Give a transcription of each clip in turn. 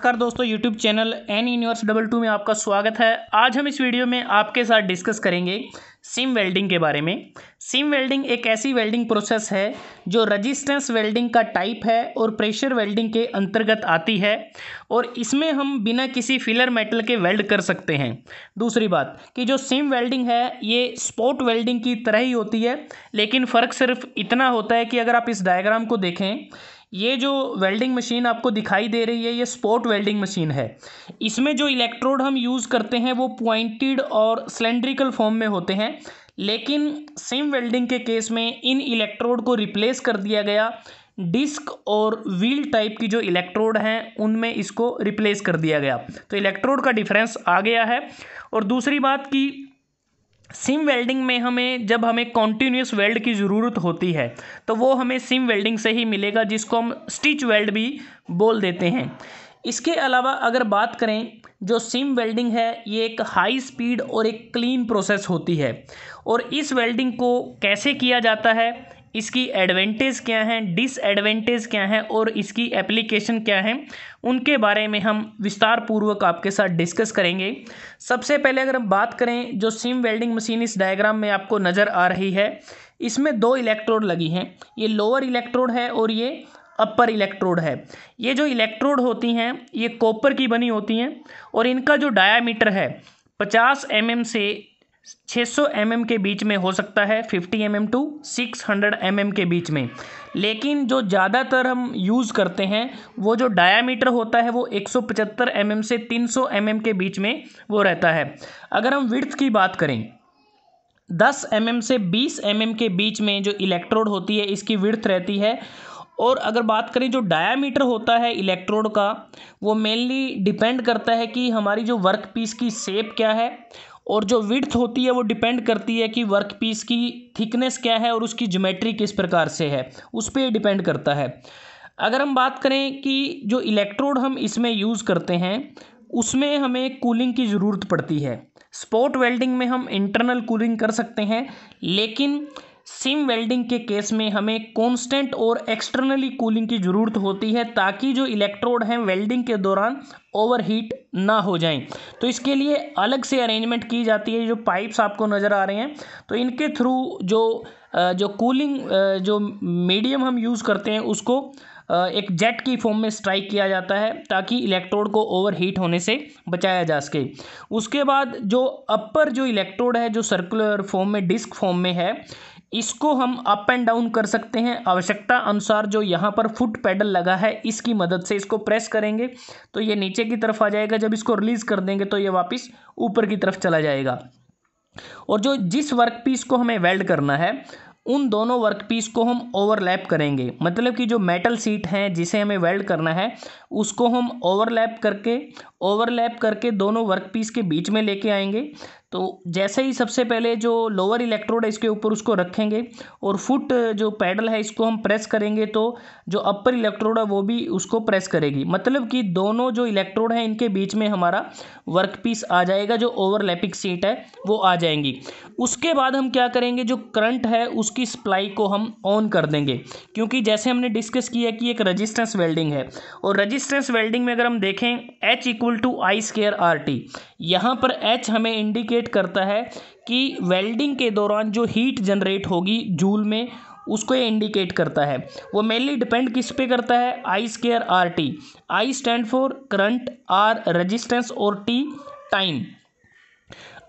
नमस्कार दोस्तों, YouTube channel N universe 22 में आपका स्वागत है। आज हम इस वीडियो में आपके साथ डिस्कस करेंगे सीम वेल्डिंग के बारे में। सीम वेल्डिंग एक ऐसी वेल्डिंग प्रोसेस है जो रजिस्टेंस वेल्डिंग का टाइप है और प्रेशर वेल्डिंग के अंतर्गत आती है और इसमें हम बिना किसी फिलर मेटल के वेल्ड कर सकते हैं। दूसरी बात कि जो सीम वेल्डिंग है ये स्पॉट वेल्डिंग की तरह ही होती है, लेकिन फ़र्क सिर्फ इतना होता है कि अगर आप इस डायग्राम को देखें, ये जो वेल्डिंग मशीन आपको दिखाई दे रही है ये स्पॉट वेल्डिंग मशीन है। इसमें जो इलेक्ट्रोड हम यूज़ करते हैं वो पॉइंटेड और सिलेंड्रिकल फॉर्म में होते हैं, लेकिन सीम वेल्डिंग के केस में इन इलेक्ट्रोड को रिप्लेस कर दिया गया डिस्क और व्हील टाइप की जो इलेक्ट्रोड हैं उनमें इसको रिप्लेस कर दिया गया। तो इलेक्ट्रोड का डिफरेंस आ गया है। और दूसरी बात कि सीम वेल्डिंग में जब हमें कॉन्टीन्यूस वेल्ड की ज़रूरत होती है तो वो हमें सीम वेल्डिंग से ही मिलेगा, जिसको हम स्टिच वेल्ड भी बोल देते हैं। इसके अलावा अगर बात करें, जो सीम वेल्डिंग है ये एक हाई स्पीड और एक क्लीन प्रोसेस होती है। और इस वेल्डिंग को कैसे किया जाता है, इसकी एडवांटेज क्या हैं, डिसएडवांटेज क्या हैं और इसकी एप्लीकेशन क्या है, उनके बारे में हम विस्तार पूर्वक आपके साथ डिस्कस करेंगे। सबसे पहले अगर हम बात करें, जो सीम वेल्डिंग मशीन इस डायग्राम में आपको नज़र आ रही है, इसमें दो इलेक्ट्रोड लगी हैं। ये लोअर इलेक्ट्रोड है और ये अपर इलेक्ट्रोड है। ये जो इलेक्ट्रोड होती हैं ये कॉपर की बनी होती हैं और इनका जो डायामीटर है 50 mm से 600 mm के बीच में हो सकता है, 50 mm टू 600 mm के बीच में। लेकिन जो ज़्यादातर हम यूज़ करते हैं वो जो डायामीटर होता है वो 175 mm से 300 mm के बीच में वो रहता है। अगर हम विड्थ की बात करें, 10 mm से 20 mm के बीच में जो इलेक्ट्रोड होती है इसकी विड्थ रहती है। और अगर बात करें जो डायामीटर होता है इलेक्ट्रोड का, वो मेनली डिपेंड करता है कि हमारी जो वर्क पीस की शेप क्या है, और जो विड्थ होती है वो डिपेंड करती है कि वर्क पीस की थिकनेस क्या है और उसकी ज्योमेट्री किस प्रकार से है, उस पर डिपेंड करता है। अगर हम बात करें कि जो इलेक्ट्रोड हम इसमें यूज़ करते हैं उसमें हमें कूलिंग की ज़रूरत पड़ती है। स्पॉट वेल्डिंग में हम इंटरनल कूलिंग कर सकते हैं, लेकिन सीम वेल्डिंग के केस में हमें कांस्टेंट और एक्सटर्नली कूलिंग की ज़रूरत होती है, ताकि जो इलेक्ट्रोड हैं वेल्डिंग के दौरान ओवरहीट ना हो जाएं। तो इसके लिए अलग से अरेंजमेंट की जाती है। जो पाइप्स आपको नज़र आ रहे हैं तो इनके थ्रू जो कूलिंग जो मीडियम हम यूज़ करते हैं उसको एक जेट की फॉर्म में स्ट्राइक किया जाता है, ताकि इलेक्ट्रोड को ओवरहीट होने से बचाया जा सके। उसके बाद जो अपर जो इलेक्ट्रोड है जो सर्कुलर फॉर्म में डिस्क फॉर्म में है, इसको हम अप एंड डाउन कर सकते हैं आवश्यकता अनुसार। जो यहाँ पर फुट पैडल लगा है इसकी मदद से इसको प्रेस करेंगे तो ये नीचे की तरफ आ जाएगा, जब इसको रिलीज़ कर देंगे तो ये वापस ऊपर की तरफ चला जाएगा। और जो जिस वर्क पीस को हमें वेल्ड करना है उन दोनों वर्क पीस को हम ओवरलैप करेंगे, मतलब कि जो मेटल शीट है जिसे हमें वेल्ड करना है उसको हम ओवरलैप करके दोनों वर्क पीस के बीच में लेके आएंगे। तो जैसे ही सबसे पहले जो लोअर इलेक्ट्रोड है इसके ऊपर उसको रखेंगे और फुट जो पैडल है इसको हम प्रेस करेंगे तो जो अपर इलेक्ट्रोड है वो भी उसको प्रेस करेगी, मतलब कि दोनों जो इलेक्ट्रोड हैं इनके बीच में हमारा वर्क पीस आ जाएगा, जो ओवरलैपिंग शीट है वो आ जाएंगी। उसके बाद हम क्या करेंगे, जो करंट है उसकी सप्लाई को हम ऑन कर देंगे, क्योंकि जैसे हमने डिस्कस किया कि एक रजिस्टेंस वेल्डिंग है और रजिस्टेंस वेल्डिंग में अगर हम देखें H = I²RT, यहाँ पर H हमें इंडिकेट करता है कि वेल्डिंग के दौरान जो हीट जनरेट होगी जूल में उसको ये इंडिकेट करता है। वो मेनली डिपेंड किस पे करता है, I²RT। I stand for current, R resistance और T टाइम।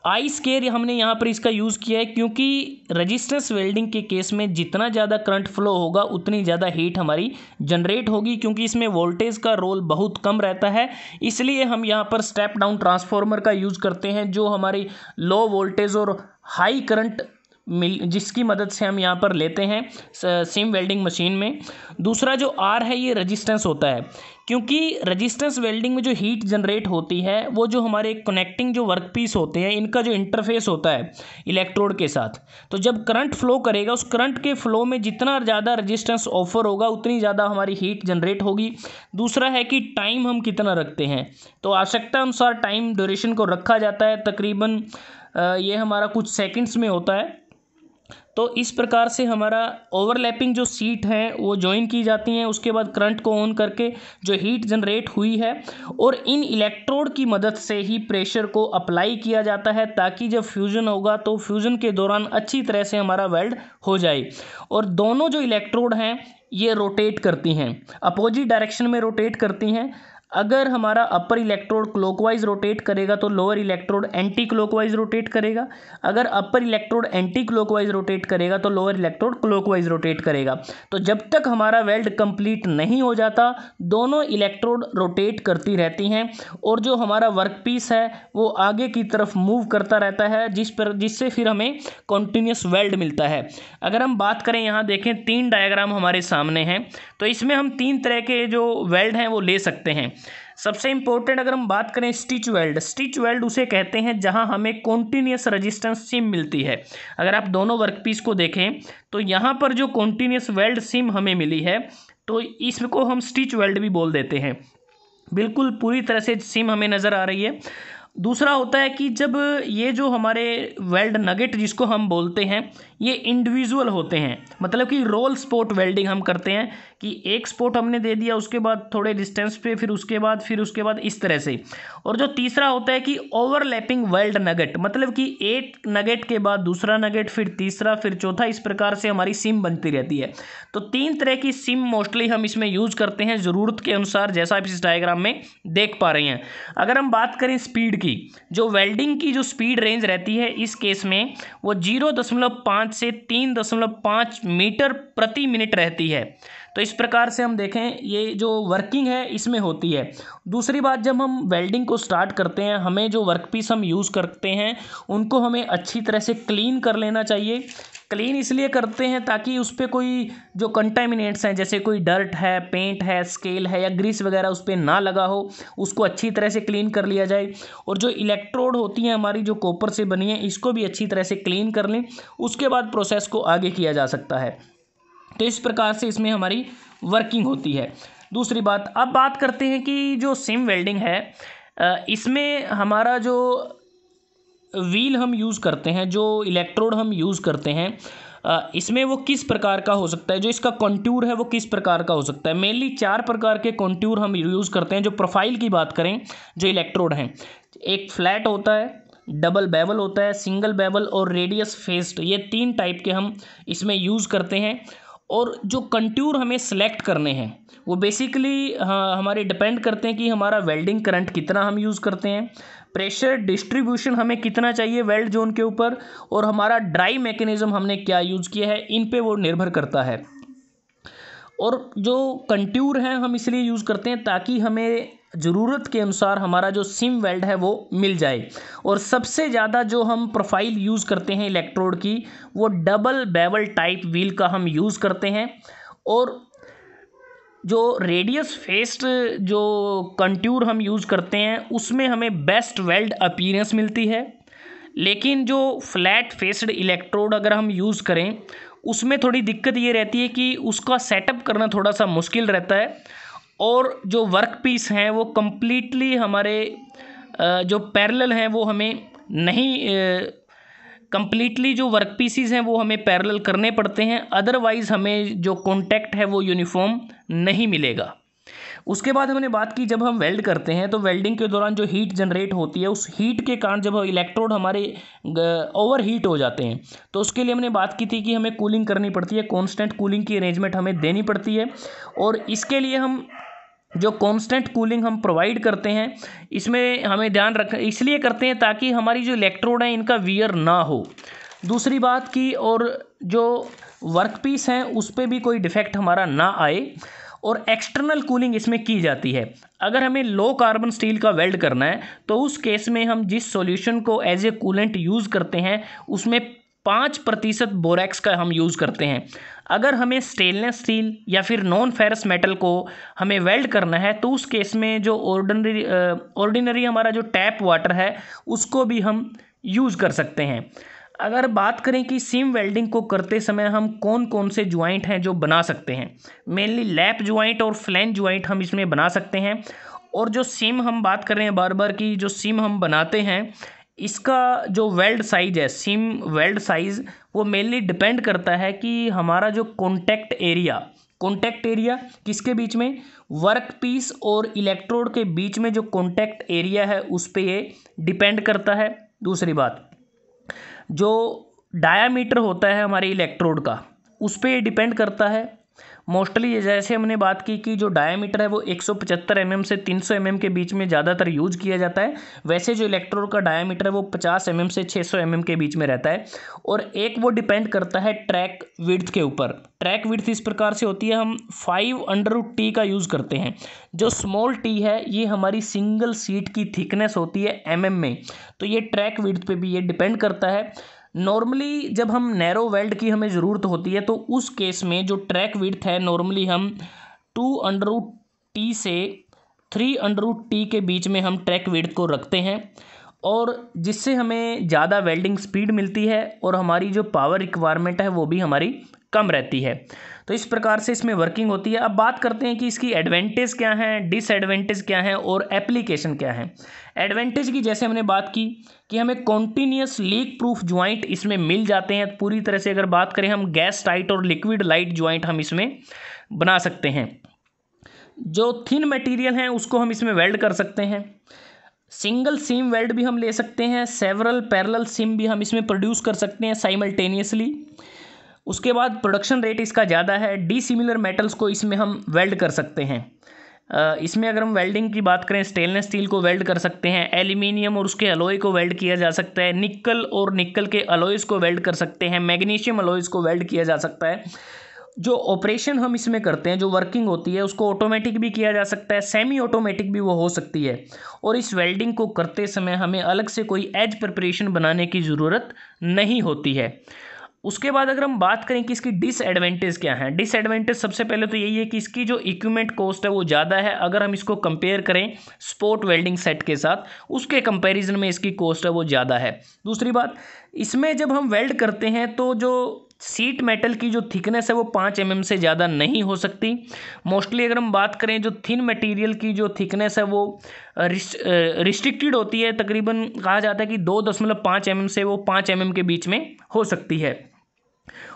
I² हमने यहाँ पर इसका यूज़ किया है क्योंकि रजिस्टेंस वेल्डिंग के केस में जितना ज़्यादा करंट फ्लो होगा उतनी ज़्यादा हीट हमारी जनरेट होगी, क्योंकि इसमें वोल्टेज का रोल बहुत कम रहता है। इसलिए हम यहाँ पर स्टेप डाउन ट्रांसफार्मर का यूज़ करते हैं, जो हमारी लो वोल्टेज और हाई करंट जिसकी मदद से हम यहाँ पर लेते हैं सीम वेल्डिंग मशीन में। दूसरा जो R है ये रजिस्टेंस होता है, क्योंकि रजिस्टेंस वेल्डिंग में जो हीट जनरेट होती है वो जो हमारे कनेक्टिंग जो वर्क पीस होते हैं इनका जो इंटरफेस होता है इलेक्ट्रोड के साथ, तो जब करंट फ्लो करेगा उस करंट के फ्लो में जितना ज़्यादा रजिस्टेंस ऑफर होगा उतनी ज़्यादा हमारी हीट जनरेट होगी। दूसरा है कि टाइम हम कितना रखते हैं, तो आवश्यकता अनुसार टाइम ड्यूरेशन को रखा जाता है, तकरीबन ये हमारा कुछ सेकेंड्स में होता है। तो इस प्रकार से हमारा ओवरलैपिंग जो सीट है वो जॉइन की जाती हैं। उसके बाद करंट को ऑन करके जो हीट जनरेट हुई है और इन इलेक्ट्रोड की मदद से ही प्रेशर को अप्लाई किया जाता है, ताकि जब फ्यूज़न होगा तो फ्यूज़न के दौरान अच्छी तरह से हमारा वेल्ड हो जाए। और दोनों जो इलेक्ट्रोड हैं ये रोटेट करती हैं, अपोजिट डायरेक्शन में रोटेट करती हैं। अगर हमारा अपर इलेक्ट्रोड क्लॉकवाइज रोटेट करेगा तो lower electrode anti clockwise rotate करेगा। अगर अपर इलेक्ट्रोड एंटी क्लॉकवाइज रोटेट करेगा तो लोअर इलेक्ट्रोड क्लॉकवाइज रोटेट करेगा। तो जब तक हमारा वेल्ड कंप्लीट नहीं हो जाता दोनों इलेक्ट्रोड रोटेट करती रहती हैं और जो हमारा वर्कपीस है वो आगे की तरफ मूव करता रहता है, जिससे फिर हमें कॉन्टिन्यूस वेल्ड मिलता है। अगर हम बात करें, यहाँ देखें 3 डायग्राम हमारे सामने हैं, तो इसमें हम 3 तरह के जो वेल्ड हैं वो ले सकते हैं। सबसे इंपॉर्टेंट अगर हम बात करें स्टिच वेल्ड उसे कहते हैं जहां हमें कॉन्टिन्यूस रेजिस्टेंस सिम मिलती है। अगर आप दोनों वर्कपीस को देखें तो यहाँ पर जो कॉन्टिन्यूस वेल्ड सिम हमें मिली है तो इसको हम स्टिच वेल्ड भी बोल देते हैं। बिल्कुल पूरी तरह से सिम हमें नज़र आ रही है। दूसरा होता है कि जब ये जो हमारे वेल्ड नगेट जिसको हम बोलते हैं ये इंडिविजुअल होते हैं, मतलब कि रोल स्पॉट वेल्डिंग हम करते हैं कि एक स्पॉट हमने दे दिया, उसके बाद थोड़े डिस्टेंस पे, फिर उसके बाद इस तरह से। और जो तीसरा होता है कि ओवरलैपिंग वेल्ड नगेट, मतलब कि एक नगेट के बाद दूसरा नगेट, फिर तीसरा, फिर चौथा, इस प्रकार से हमारी सिम बनती रहती है। तो 3 तरह की सिम मोस्टली हम इसमें यूज़ करते हैं ज़रूरत के अनुसार, जैसा आप इस डायग्राम में देख पा रहे हैं। अगर हम बात करें स्पीड की, जो वेल्डिंग की जो स्पीड रेंज रहती है इस केस में वो 0.5 से 3.5 मीटर प्रति मिनट रहती है। तो इस प्रकार से हम देखें ये जो वर्किंग है इसमें होती है। दूसरी बात, जब हम वेल्डिंग को स्टार्ट करते हैं हमें जो वर्कपीस हम यूज़ करते हैं उनको हमें अच्छी तरह से क्लीन कर लेना चाहिए। क्लीन इसलिए करते हैं ताकि उस पर कोई जो कंटामिनेंट्स हैं, जैसे कोई डर्ट है, पेंट है, स्केल है या ग्रीस वगैरह उस पर ना लगा हो, उसको अच्छी तरह से क्लीन कर लिया जाए। और जो इलेक्ट्रोड होती हैं हमारी जो कॉपर से बनी है इसको भी अच्छी तरह से क्लीन कर लें, उसके बाद प्रोसेस को आगे किया जा सकता है। तो इस प्रकार से इसमें हमारी वर्किंग होती है। दूसरी बात, अब बात करते हैं कि जो सिम वेल्डिंग है इसमें हमारा जो व्हील हम यूज़ करते हैं, जो इलेक्ट्रोड हम यूज़ करते हैं इसमें वो किस प्रकार का हो सकता है, जो इसका कॉन्टूर है वो किस प्रकार का हो सकता है। मेनली 4 प्रकार के कॉन्टूर हम यूज़ करते हैं। जो प्रोफाइल की बात करें, जो इलेक्ट्रोड हैं, एक फ्लैट होता है, डबल बेवल होता है, सिंगल बेवल और रेडियस फेस्ड, ये 3 टाइप के हम इसमें यूज़ करते हैं। और जो कंटूर हमें सेलेक्ट करने हैं वो बेसिकली हमारे डिपेंड करते हैं कि हमारा वेल्डिंग करंट कितना हम यूज़ करते हैं, प्रेशर डिस्ट्रीब्यूशन हमें कितना चाहिए वेल्ड जोन के ऊपर, और हमारा ड्राई मैकेनिज्म हमने क्या यूज़ किया है, इन पे वो निर्भर करता है। और जो कंटूर हैं हम इसलिए यूज़ करते हैं ताकि हमें ज़रूरत के अनुसार हमारा जो सिम वेल्ड है वो मिल जाए। और सबसे ज़्यादा जो हम प्रोफाइल यूज़ करते हैं इलेक्ट्रोड की वो डबल बेवल टाइप व्हील का हम यूज़ करते हैं। और जो रेडियस फेस्ड जो कंटूर हम यूज़ करते हैं उसमें हमें बेस्ट वेल्ड अपीयरेंस मिलती है। लेकिन जो फ्लैट फेस्ड इलेक्ट्रोड अगर हम यूज़ करें उसमें थोड़ी दिक्कत ये रहती है कि उसका सेटअप करना थोड़ा सा मुश्किल रहता है। और जो वर्क पीस हैं वो कम्प्लीटली हमारे जो पैरेलल हैं वो हमें नहीं, कम्प्लीटली जो वर्क पीसीज हैं वो हमें पैरेलल करने पड़ते हैं, अदरवाइज़ हमें जो कॉन्टैक्ट है वो यूनिफॉर्म नहीं मिलेगा। उसके बाद हमने बात की, जब हम वेल्ड करते हैं तो वेल्डिंग के दौरान जो हीट जनरेट होती है उस हीट के कारण जब इलेक्ट्रोड हमारे ओवर हीट हो जाते हैं तो उसके लिए हमने बात की थी कि हमें कूलिंग करनी पड़ती है, कांस्टेंट कूलिंग की अरेंजमेंट हमें देनी पड़ती है। और इसके लिए हम जो कांस्टेंट कूलिंग हम प्रोवाइड करते हैं इसमें हमें ध्यान रख इसलिए करते हैं ताकि हमारी जो इलेक्ट्रोड है इनका वियर ना हो। दूसरी बात की, और जो वर्कपीस हैं उस पर भी कोई डिफेक्ट हमारा ना आए, और एक्सटर्नल कूलिंग इसमें की जाती है। अगर हमें लो कार्बन स्टील का वेल्ड करना है तो उस केस में हम जिस सॉल्यूशन को एज ए कूलेंट यूज़ करते हैं उसमें 5% बोरैक्स का हम यूज़ करते हैं। अगर हमें स्टेनलेस स्टील या फिर नॉन फेरस मेटल को हमें वेल्ड करना है तो उस केस में जो ऑर्डिनरी हमारा जो टैप वाटर है उसको भी हम यूज़ कर सकते हैं। अगर बात करें कि सीम वेल्डिंग को करते समय हम कौन कौन से ज्वाइंट हैं जो बना सकते हैं, मेनली लैप ज्वाइंट और फ्लैंज ज्वाइंट हम इसमें बना सकते हैं। और जो सीम हम बात कर रहे हैं बार बार की, जो सीम हम बनाते हैं इसका जो वेल्ड साइज है, सिम वेल्ड साइज, वो मेनली डिपेंड करता है कि हमारा जो कॉन्टैक्ट एरिया किसके बीच में, वर्क पीस और इलेक्ट्रोड के बीच में जो कॉन्टैक्ट एरिया है उस पे ये डिपेंड करता है। दूसरी बात, जो डायामीटर होता है हमारे इलेक्ट्रोड का, उस पे ये डिपेंड करता है। मोस्टली जैसे हमने बात की कि जो डायामीटर है वो 175 mm से 300 mm के बीच में ज़्यादातर यूज किया जाता है। वैसे जो इलेक्ट्रोड का डायामीटर है वो 50 mm से 600 mm के बीच में रहता है। और एक वो डिपेंड करता है ट्रैक विड्थ के ऊपर। ट्रैक विड्थ इस प्रकार से होती है, हम 5√T का यूज़ करते हैं। जो स्मॉल टी है ये हमारी सिंगल सीट की थिकनेस होती है mm में, तो ये ट्रैक विड्थ पे भी ये डिपेंड करता है। नॉर्मली जब हम नैरो वेल्ड की हमें ज़रूरत होती है तो उस केस में जो ट्रैक विड्थ है नॉर्मली हम 2√T से 3√T के बीच में हम ट्रैक विड्थ को रखते हैं, और जिससे हमें ज़्यादा वेल्डिंग स्पीड मिलती है और हमारी जो पावर रिक्वायरमेंट है वो भी हमारी कम रहती है। तो इस प्रकार से इसमें वर्किंग होती है। अब बात करते हैं कि इसकी एडवांटेज क्या हैं, डिसएडवांटेज क्या हैं और एप्लीकेशन क्या है। एडवांटेज की जैसे हमने बात की कि हमें कॉन्टीन्यूस लीक प्रूफ ज्वाइंट इसमें मिल जाते हैं पूरी तरह से। अगर बात करें हम गैस टाइट और लिक्विड लाइट ज्वाइंट हम इसमें बना सकते हैं। जो थिन मटेरियल हैं उसको हम इसमें वेल्ड कर सकते हैं। सिंगल सिम वेल्ड भी हम ले सकते हैं, सेवरल पैरेलल सिम भी हम इसमें प्रोड्यूस कर सकते हैं साइमल्टेनियसली। उसके बाद प्रोडक्शन रेट इसका ज़्यादा है। डिसिमिलर मेटल्स को इसमें हम वेल्ड कर सकते हैं। इसमें अगर हम वेल्डिंग की बात करें, स्टेनलेस स्टील को वेल्ड कर सकते हैं, एल्यूमिनियम और उसके अलॉय को वेल्ड किया जा सकता है, निकल और निकल के अलॉयज़ को वेल्ड कर सकते हैं, मैग्नीशियम अलॉयज़ को वेल्ड किया जा सकता है। जो ऑपरेशन हम इसमें करते हैं, जो वर्किंग होती है, उसको ऑटोमेटिक भी किया जा सकता है, सेमी ऑटोमेटिक भी वो हो सकती है। और इस वेल्डिंग को करते समय हमें अलग से कोई एज प्रिपरेशन बनाने की ज़रूरत नहीं होती है। उसके बाद अगर हम बात करें कि इसकी डिसएडवांटेज क्या है, डिसएडवांटेज सबसे पहले तो यही है कि इसकी जो इक्विपमेंट कॉस्ट है वो ज़्यादा है। अगर हम इसको कंपेयर करें स्पॉट वेल्डिंग सेट के साथ, उसके कंपैरिजन में इसकी कॉस्ट है वो ज़्यादा है। दूसरी बात, इसमें जब हम वेल्ड करते हैं तो जो सीट मेटल की जो थिकनेस है वो 5 mm से ज़्यादा नहीं हो सकती। मोस्टली अगर हम बात करें जो थिन मटेरियल की जो थिकनेस है वो रिस्ट्रिक्टेड होती है। तकरीबन कहा जाता है कि 2.5 mm से वो 5 mm के बीच में हो सकती है।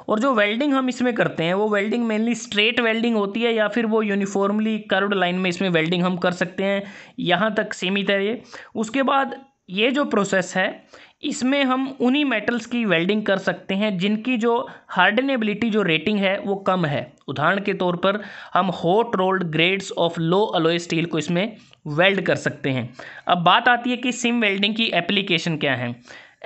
और जो वेल्डिंग हम इसमें करते हैं वो वेल्डिंग मेनली स्ट्रेट वेल्डिंग होती है, या फिर वो यूनिफॉर्मली कर्व्ड लाइन में इसमें वेल्डिंग हम कर सकते हैं। यहाँ तक सीमित है ये। उसके बाद ये जो प्रोसेस है इसमें हम उन्हीं मेटल्स की वेल्डिंग कर सकते हैं जिनकी जो हार्डनेबिलिटी जो रेटिंग है वो कम है। उदाहरण के तौर पर हम hot rolled grades of low alloy steel को इसमें वेल्ड कर सकते हैं। अब बात आती है कि सिम वेल्डिंग की एप्लीकेशन क्या है।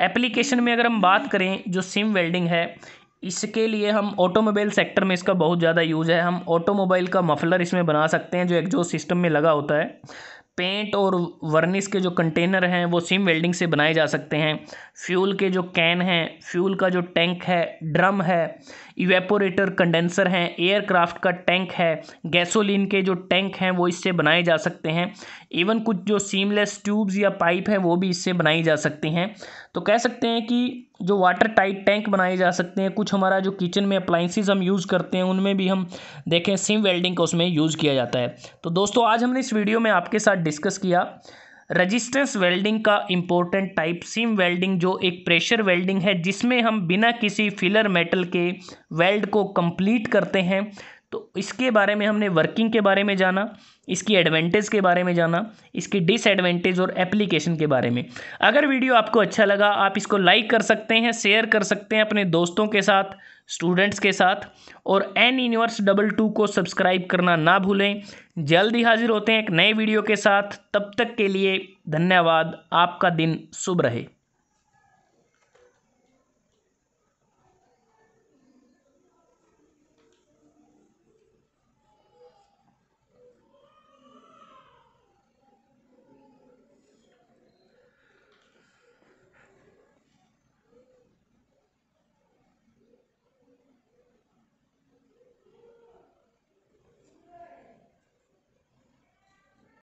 एप्लीकेशन में अगर हम बात करें, जो सिम वेल्डिंग है इसके लिए हम ऑटोमोबाइल सेक्टर में इसका बहुत ज़्यादा यूज़ है। हम ऑटोमोबाइल का मफलर इसमें बना सकते हैं जो एग्जॉस्ट सिस्टम में लगा होता है। पेंट और वर्निश के जो कंटेनर हैं वो सिम वेल्डिंग से बनाए जा सकते हैं। फ्यूल के जो कैन हैं, फ्यूल का जो टैंक है, ड्रम है, इवेपोरेटर कंडेंसर हैं, एयरक्राफ्ट का टैंक है, गैसोलीन के जो टैंक हैं वो इससे बनाए जा सकते हैं। इवन कुछ जो सीमलेस ट्यूब्स या पाइप है वो भी इससे बनाई जा सकती हैं। तो कह सकते हैं कि जो वाटर टाइट टैंक बनाए जा सकते हैं। कुछ हमारा जो किचन में अप्लाइंसेस हम यूज़ करते हैं उनमें भी हम देखें सिम वेल्डिंग का उसमें यूज़ किया जाता है। तो दोस्तों आज हमने इस वीडियो में आपके साथ डिस्कस किया रेजिस्टेंस वेल्डिंग का इम्पोर्टेंट टाइप सिम वेल्डिंग, जो एक प्रेशर वेल्डिंग है जिसमें हम बिना किसी फिलर मेटल के वेल्ड को कंप्लीट करते हैं। तो इसके बारे में हमने वर्किंग के बारे में जाना, इसकी एडवांटेज के बारे में जाना, इसकी डिसएडवांटेज और एप्लीकेशन के बारे में। अगर वीडियो आपको अच्छा लगा आप इसको लाइक कर सकते हैं, शेयर कर सकते हैं अपने दोस्तों के साथ, स्टूडेंट्स के साथ, और NUniverse22 को सब्सक्राइब करना ना भूलें। जल्द ही हाजिर होते हैं एक नए वीडियो के साथ। तब तक के लिए धन्यवाद। आपका दिन शुभ रहे।